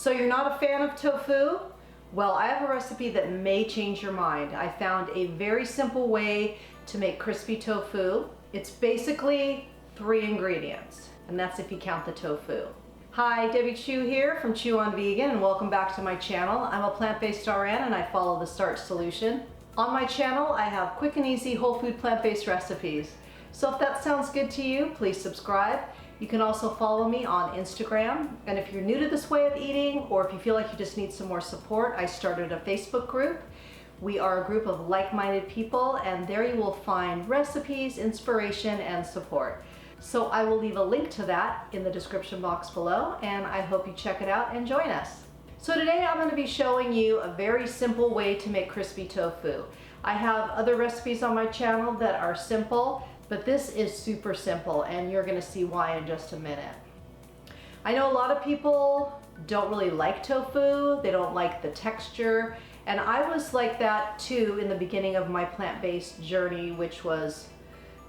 So you're not a fan of tofu? Well, I have a recipe that may change your mind. I found a very simple way to make crispy tofu. It's basically 3 ingredients, and that's if you count the tofu. Hi, Debbie Chu here from Chew on Vegan, and welcome back to my channel. I'm a plant-based RN and I follow the Starch solution. On my channel, I have quick and easy whole food plant-based recipes. So if that sounds good to you, please subscribe. You can also follow me on Instagram. And if you're new to this way of eating, or if you feel like you just need some more support, I started a Facebook group. We are a group of like-minded people, and there you will find recipes, inspiration, and support. So I will leave a link to that in the description box below, and I hope you check it out and join us. So today I'm going to be showing you a very simple way to make crispy tofu. I have other recipes on my channel that are simple, but this is super simple, and you're going to see why in just a minute. I know a lot of people don't really like tofu, they don't like the texture, and I was like that too in the beginning of my plant-based journey, which was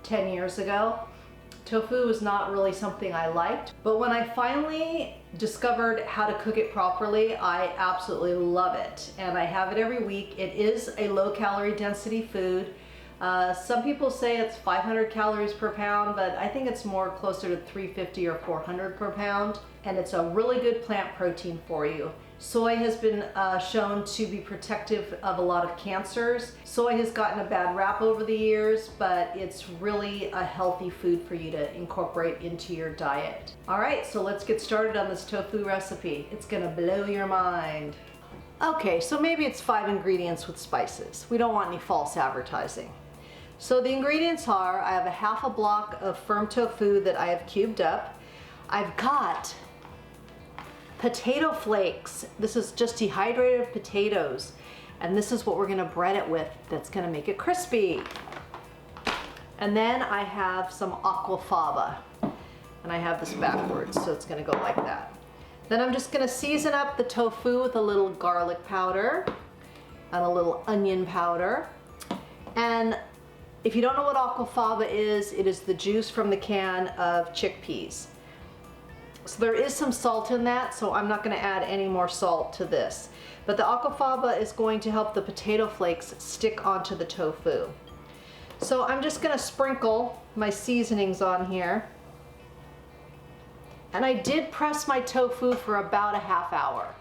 10 years ago. Tofu was not really something I liked, but when I finally discovered how to cook it properly, I absolutely love it, and I have it every week. It is a low-calorie density food. Some people say it's 500 calories per pound, but I think it's more closer to 350 or 400 per pound, and it's a really good plant protein for you. Soy has been shown to be protective of a lot of cancers. Soy has gotten a bad rap over the years, but it's really a healthy food for you to incorporate into your diet. All right, so let's get started on this tofu recipe. It's gonna blow your mind. Okay, so maybe it's 5 ingredients with spices. We don't want any false advertising. So the ingredients are, I have a half a block of firm tofu that I have cubed up. I've got potato flakes. This is just dehydrated potatoes, and this is what we're gonna bread it with that's gonna make it crispy. And then I have some aqua faba, and I have this backwards, so it's gonna go like that. Then I'm just gonna season up the tofu with a little garlic powder and a little onion powder. And if you don't know what aqua faba is, it is the juice from the can of chickpeas. So there is some salt in that, so I'm not going to add any more salt to this. But the aqua faba is going to help the potato flakes stick onto the tofu. So I'm just going to sprinkle my seasonings on here. And I did press my tofu for about a half hour.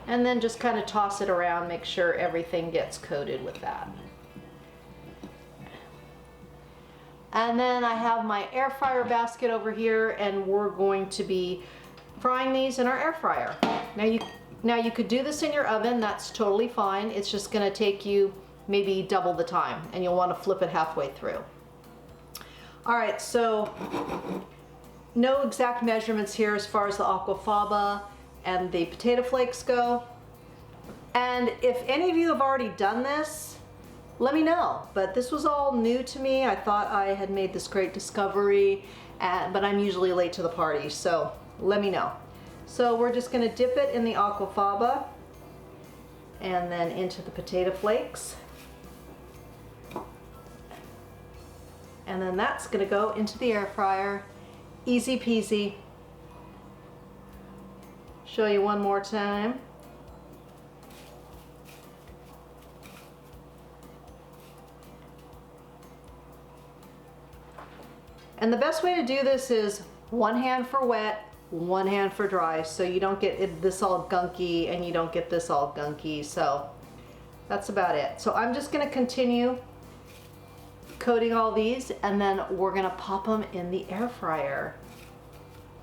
And then just kind of toss it around, make sure everything gets coated with that. And then I have my air fryer basket over here, and we're going to be frying these in our air fryer. Now you could do this in your oven, that's totally fine. It's just gonna take you maybe double the time, and you'll wanna flip it halfway through. All right, so no exact measurements here as far as the aqua faba and the potato flakes go. And if any of you have already done this, let me know. But this was all new to me. I thought I had made this great discovery, but I'm usually late to the party, so let me know. So we're just gonna dip it in the aqua faba and then into the potato flakes. And then that's gonna go into the air fryer. Easy peasy. Show you one more time. And the best way to do this is one hand for wet, one hand for dry, so you don't get this all gunky and you don't get this all gunky. So that's about it. So I'm just gonna continue coating all these, and then we're gonna pop them in the air fryer.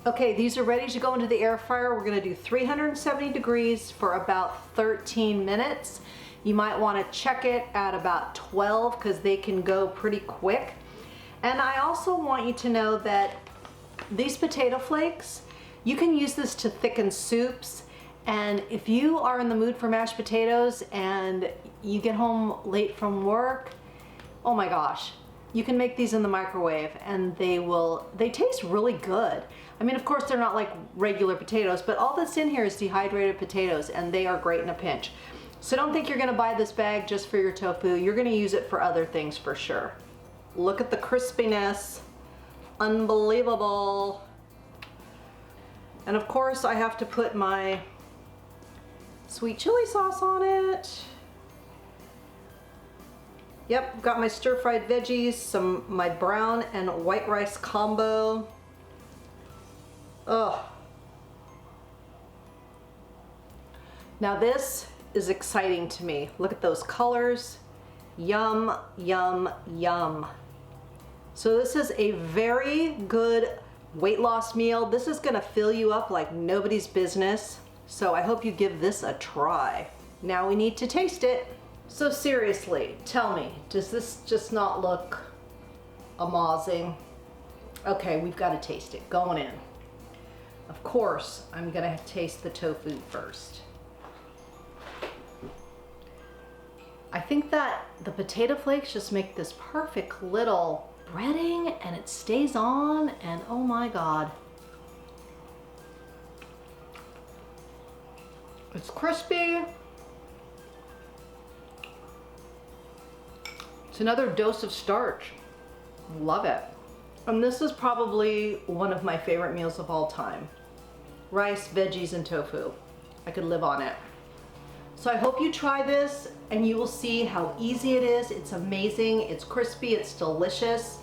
Okay, these are ready to go into the air fryer. We're gonna do 370 degrees for about 13 minutes. You might wanna check it at about 12 because they can go pretty quick. And I also want you to know that these potato flakes, you can use this to thicken soups. And if you are in the mood for mashed potatoes and you get home late from work, oh my gosh, you can make these in the microwave and they taste really good. I mean, of course they're not like regular potatoes, but all that's in here is dehydrated potatoes, and they are great in a pinch. So don't think you're gonna buy this bag just for your tofu. You're gonna use it for other things for sure. Look at the crispiness. unbelievable. And of course I have to put my sweet chili sauce on it. Yep, got my stir-fried veggies, my brown and white rice combo. Ugh. Now this is exciting to me. Look at those colors. Yum, yum, yum. So this is a very good weight loss meal. This is gonna fill you up like nobody's business. So I hope you give this a try. Now we need to taste it. So seriously, tell me, does this just not look amazing? Okay, we've got to taste it. Going in. Of course, I'm gonna taste the tofu first. I think that the potato flakes just make this perfect little breading, and it stays on, and oh my God. It's crispy. It's another dose of starch. Love it. And this is probably one of my favorite meals of all time. Rice, veggies, and tofu. I could live on it. So I hope you try this and you will see how easy it is. It's amazing, it's crispy, it's delicious.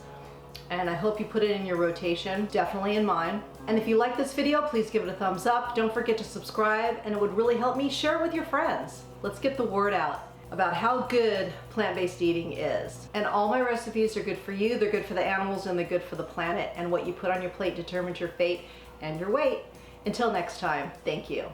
And I hope you put it in your rotation, definitely in mine. And if you like this video, please give it a thumbs up. Don't forget to subscribe, and it would really help me. Share it with your friends. Let's get the word out about how good plant-based eating is. And all my recipes are good for you, they're good for the animals, and they're good for the planet. And what you put on your plate determines your fate and your weight. Until next time, thank you.